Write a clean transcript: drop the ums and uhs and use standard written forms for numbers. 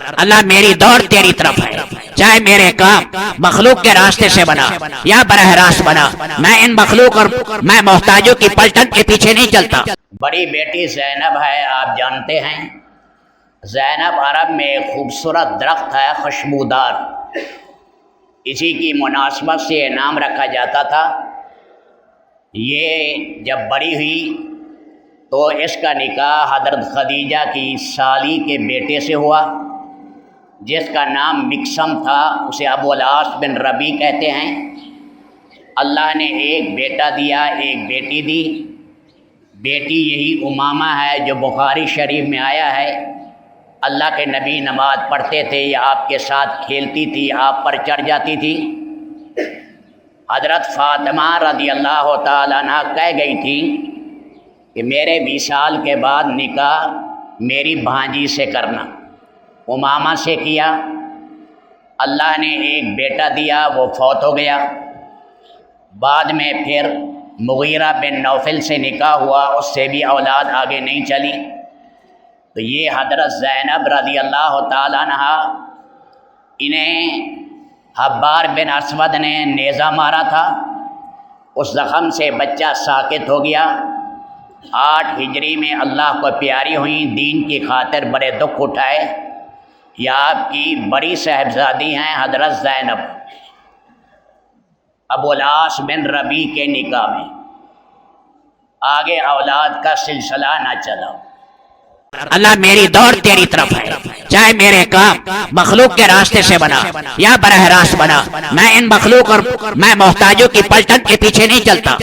اللہ میری دوڑ تیری طرف ہے، چاہے میرے کام مخلوق کے راستے سے بنا یا براہ راست بنا، میں ان مخلوق اور میں محتاجوں کی پلٹن کے پیچھے نہیں چلتا۔ بڑی بیٹی زینب ہے، آپ جانتے ہیں زینب عرب میں ایک خوبصورت درخت ہے خوشبودار، اسی کی مناسبت سے یہ نام رکھا جاتا تھا۔ یہ جب بڑی ہوئی تو اس کا نکاح حضرت خدیجہ کی سالی کے بیٹے سے ہوا، جس کا نام مکسم تھا، اسے ابو العاص بن ربی کہتے ہیں۔ اللہ نے ایک بیٹا دیا، ایک بیٹی دی۔ بیٹی یہی امامہ ہے جو بخاری شریف میں آیا ہے، اللہ کے نبی نماز پڑھتے تھے یا آپ کے ساتھ کھیلتی تھی، آپ پر چڑھ جاتی تھی۔ حضرت فاطمہ رضی اللہ تعالیٰ عنہ کہہ گئی تھی کہ میرے 20 سال کے بعد نکاح میری بھانجی سے کرنا۔ امامہ سے کیا، اللہ نے ایک بیٹا دیا، وہ فوت ہو گیا۔ بعد میں پھر مغیرہ بن نوفل سے نکاح ہوا، اس سے بھی اولاد آگے نہیں چلی۔ تو یہ حضرت زینب رضی اللہ تعالیٰ عنہ، انہیں حبار بن اسود نے نیزہ مارا تھا، اس زخم سے بچہ ساکت ہو گیا۔ 8 ہجری میں اللہ کو پیاری ہوئیں، دین کی خاطر بڑے دکھ اٹھائے۔ یہ آپ کی بڑی صاحبزادی ہیں حضرت زینب، ابو العاص بن ربی کے نکاح میں۔ آگے اولاد کا سلسلہ نہ چلا۔ اللہ میری دوڑ تیری طرف ہے، چاہے میرے کام مخلوق کے راستے سے بنا یا براہ راست بنا، میں ان مخلوق اور میں محتاجوں کی پلٹن کے پیچھے نہیں چلتا۔